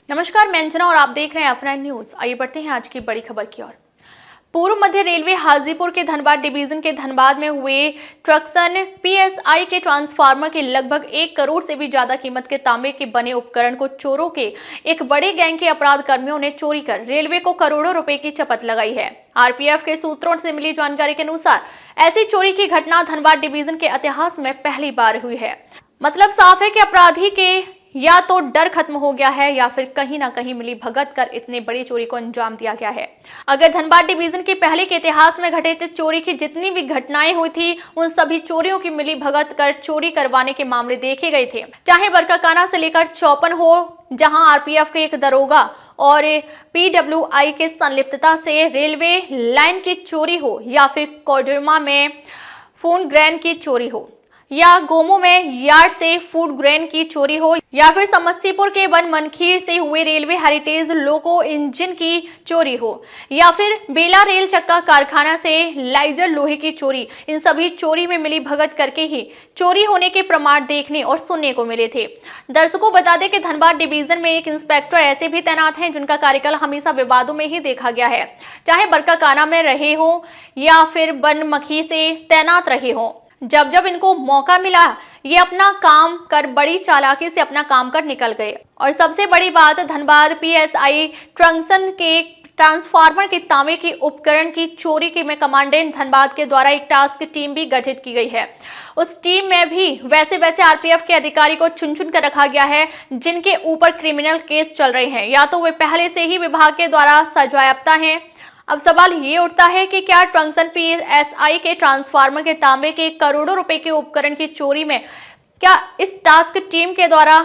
नमस्कार, मैं अंजना और आप देख रहे हैं F9 न्यूज। आइए बढ़ते हैं आज की बड़ी खबर की ओर। पूर्व मध्य रेलवे हाजीपुर के धनबाद डिवीजन के धनबाद में हुए ट्रक्सन पीएसआई के ट्रांसफार्मर के लगभग 1 करोड़ से भी ज्यादा कीमत के तांबे के बने उपकरण को चोरों के एक बड़े गैंग के अपराध कर्मियों ने चोरी कर रेलवे को करोड़ों रुपए की चपत लगाई है। आरपीएफ के सूत्रों से मिली जानकारी के अनुसार ऐसी चोरी की घटना धनबाद डिवीजन के इतिहास में पहली बार हुई है। मतलब साफ है कि अपराधी के या तो डर खत्म हो गया है या फिर कहीं ना कहीं मिली भगत कर इतने बड़ी चोरी को अंजाम दिया गया है। अगर धनबाद डिवीजन के पहले के इतिहास में घटित चोरी की जितनी भी घटनाएं हुई थी, उन सभी चोरियों की मिली भगत कर चोरी करवाने के मामले देखे गए थे। चाहे बरकाकाना से लेकर चौपन हो, जहां आरपीएफ के एक दरोगा और पीडब्ल्यूआई के संलिप्तता से रेलवे लाइन की चोरी हो, या फिर कोडरमा में फूड ग्रेन की चोरी हो, या गोमो में यार्ड से फूड ग्रेन की चोरी हो, या फिर समस्तीपुर के बनमनखीर से हुए रेलवे हेरिटेज लोको इंजन की चोरी हो, या फिर बेला रेल चक्का कारखाना से लाइजर लोहे की चोरी। इन सभी चोरी में मिली भगत करके ही चोरी होने के प्रमाण देखने और सुनने को मिले थे। दर्शकों बता दें कि धनबाद डिवीजन में एक इंस्पेक्टर ऐसे भी तैनात हैं जिनका कार्यकाल हमेशा विवादों में ही देखा गया है, चाहे बरकाकाना में रहे हो या फिर बनमखी से तैनात रहे हो। जब जब इनको मौका मिला, ये अपना काम कर बड़ी चालाकी से अपना काम कर निकल गए। और सबसे बड़ी बात, धनबाद पीएसआई ट्रंक्सन के ट्रांसफार्मर के तांबे के उपकरण की चोरी के में कमांडेंट धनबाद के द्वारा एक टास्क टीम भी गठित की गई है। उस टीम में भी वैसे आरपीएफ के अधिकारी को चुन चुन कर रखा गया है जिनके ऊपर क्रिमिनल केस चल रहे हैं, या तो वे पहले से ही विभाग के द्वारा सजायाफ्ता हैं। अब सवाल ये उठता है कि क्या ट्रंक्सन पीएसआई के ट्रांसफार्मर के तांबे के करोड़ों रुपए के उपकरण की चोरी में क्या इस टास्क टीम के द्वारा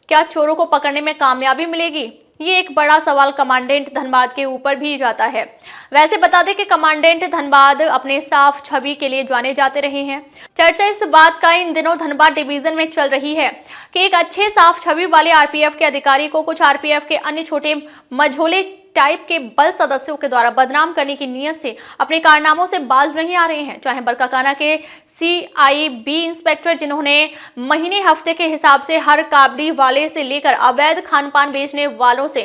क्या चोरों को पकड़ने में कामयाबी मिलेगी? ये एक बड़ा सवाल कमांडेंट धनबाद के ऊपर भी जाता है। वैसे बता दें कि कमांडेंट धनबाद अपने साफ छवि के लिए जाने जाते रहे हैं। चर्चा इस बात का इन दिनों धनबाद डिवीजन में चल रही है कि एक अच्छे साफ छवि वाले आरपीएफ के अधिकारी को कुछ आरपीएफ के अन्य छोटे मझोले टाइप के बल सदस्यों के द्वारा बदनाम करने की नीयत से अपने कारनामों से बाज नहीं आ रहे हैं। चाहे बरकाकाना के सीआईबी इंस्पेक्टर, जिन्होंने महीने हफ्ते के हिसाब से हर काबड़ी वाले से लेकर अवैध खान पान बेचने वालों से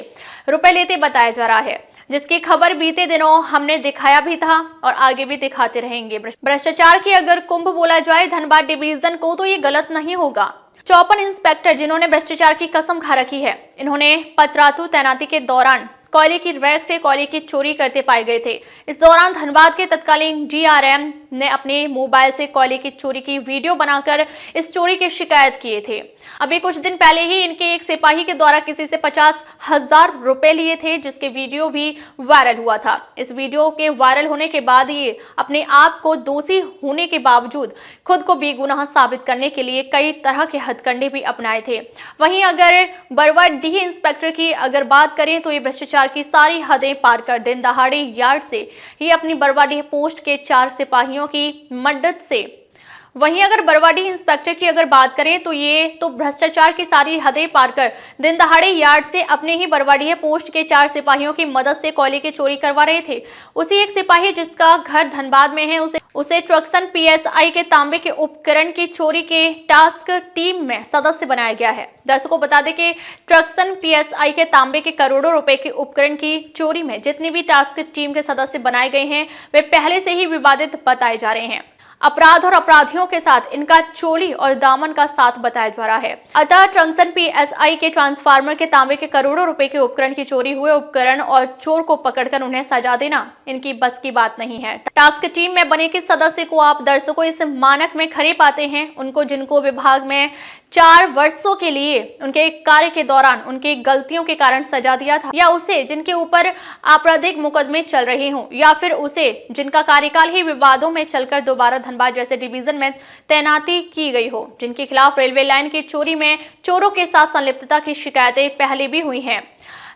रुपए लेते बताया जा रहा है, जिसकी खबर बीते दिनों हमने दिखाया भी था और आगे भी दिखाते रहेंगे। भ्रष्टाचार की अगर कुंभ बोला जाए धनबाद डिवीजन को, तो ये गलत नहीं होगा। 54 इंस्पेक्टर जिन्होंने भ्रष्टाचार की कसम खा रखी है, इन्होंने पतरातू तैनाती के दौरान कोयले की रैक से कोयले की चोरी करते पाए गए थे। इस दौरान धनबाद के तत्कालीन डीआरएम ने अपने मोबाइल से कोयले की चोरी की वीडियो बनाकर इस चोरी की शिकायत किए थे। अभी कुछ दिन पहले ही इनके एक सिपाही के द्वारा किसी से 50,000 रुपए लिए थे, जिसके वीडियो भी वायरल हुआ था। इस वीडियो के वायरल होने के बाद ये अपने आप को दोषी होने के बावजूद खुद को बेगुनाह साबित करने के लिए कई तरह के हथकंडे भी अपनाए थे। वहीं अगर बरवाडीह इंस्पेक्टर की अगर बात करें तो ये भ्रष्टाचार की सारी हदें पार कर दिन दहाड़े यार्ड से ये अपनी बरवाडीह पोस्ट के 4 सिपाहियों की मदद से, वहीं अगर बरवाडीह इंस्पेक्टर की अगर बात करें तो ये तो भ्रष्टाचार की सारी हदें पार कर दिन दहाड़े यार्ड से अपने ही बरवाडीह पोस्ट के 4 सिपाहियों की मदद से कोयले की चोरी करवा रहे थे। उसी एक सिपाही जिसका घर धनबाद में है, उसे ट्रक्सन पीएसआई के तांबे के उपकरण की चोरी के टास्क टीम में सदस्य बनाया गया है। दर्शकों बता दें कि ट्रक्सन पीएसआई के तांबे के करोड़ों रुपए के उपकरण की चोरी में जितने भी टास्क टीम के सदस्य बनाए गए हैं, वे पहले से ही विवादित बताए जा रहे हैं। अपराध और अपराधियों के साथ इनका चोली और दामन का साथ बताया जा रहा है। अतः ट्रंक्सन पीएसआई के ट्रांसफार्मर के तांबे के करोड़ों रुपए के उपकरण की चोरी हुए उपकरण और चोर को पकड़कर उन्हें सजा देना इनकी बस की बात नहीं है। टास्क टीम में बने किस सदस्य को आप दर्शकों इस मानक में खड़े पाते हैं? उनको जिनको विभाग में 4 वर्षों के लिए उनके कार्य के दौरान उनकी गलतियों के कारण सजा दिया था, या उसे जिनके ऊपर आपराधिक मुकदमे चल रहे हों, या फिर उसे जिनका कार्यकाल ही विवादों में चलकर दोबारा धनबाद जैसे डिवीजन में तैनाती की गई हो, जिनके खिलाफ रेलवे लाइन की चोरी में चोरों के साथ संलिप्तता की शिकायतें पहले भी हुई हैं,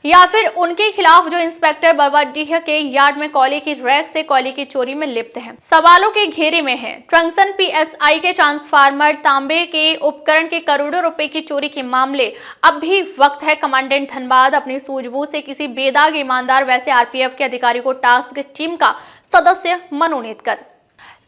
या फिर उनके खिलाफ जो इंस्पेक्टर बरवाडीह के यार्ड में कोयले की रैक से कोयले की चोरी में लिप्त हैं। सवालों के घेरे में है ट्रंक्सन पीएसआई के ट्रांसफार्मर तांबे के उपकरण के करोड़ों रुपए की चोरी के मामले। अब भी वक्त है कमांडेंट धनबाद अपनी सूझबूझ से किसी बेदाग ईमानदार वैसे आरपीएफ के अधिकारी को टास्क टीम का सदस्य मनोनीत कर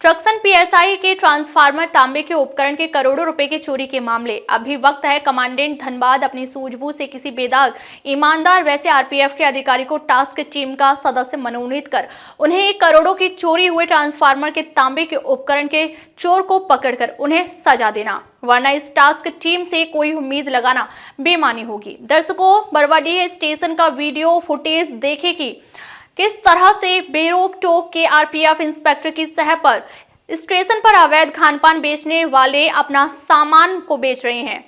ट्रक्सन पीएसआई के ट्रांसफार्मर तांबे के उपकरण के करोड़ों रुपए की चोरी के मामले। अभी वक्त है कमांडेंट धनबाद अपनी सूझबूझ से किसी बेदाग ईमानदार वैसे आरपीएफ के अधिकारी को टास्क टीम का सदस्य मनोनीत कर उन्हें करोड़ों की चोरी हुए ट्रांसफार्मर के तांबे के उपकरण के चोर को पकड़कर उन्हें सजा देना, वरना इस टास्क टीम से कोई उम्मीद लगाना बेमानी होगी। दर्शकों, बरवाडीह स्टेशन का वीडियो फुटेज देखे कि किस तरह से बेरोक टोक के आरपीएफ इंस्पेक्टर की सह पर स्टेशन पर अवैध खानपान बेचने वाले अपना सामान को बेच रहे हैं,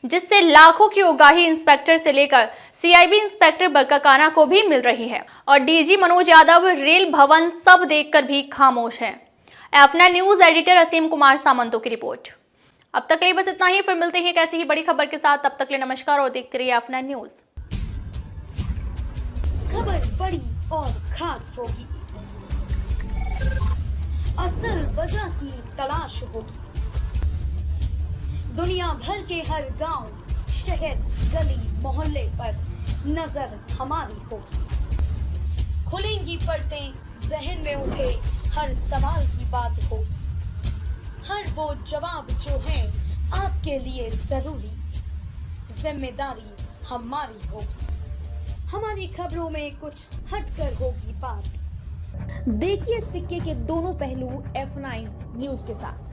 जिससे लाखों की उगाही इंस्पेक्टर से लेकर सीआईबी इंस्पेक्टर बरकाकाना को भी मिल रही है। और डीजी मनोज यादव रेल भवन सब देखकर भी खामोश हैं। F9 न्यूज एडिटर असीम कुमार सामंतों की रिपोर्ट। अब तक के लिए बस इतना ही, फिर मिलते हैं कैसी ही बड़ी खबर के साथ। तब तक के लिए नमस्कार और देखते रहिए F9 न्यूज। खबर बड़ी और खास होगी, असल वजह की तलाश होगी, दुनिया भर के हर गांव, शहर, गली, मोहल्ले पर नजर हमारी होगी। खुलेंगी पर्दें, जहन में उठे हर सवाल की बात होगी, हर वो जवाब जो है आपके लिए जरूरी, जिम्मेदारी हमारी होगी। हमारी खबरों में कुछ हटकर होगी बात। देखिए सिक्के के दोनों पहलू F9 न्यूज के साथ।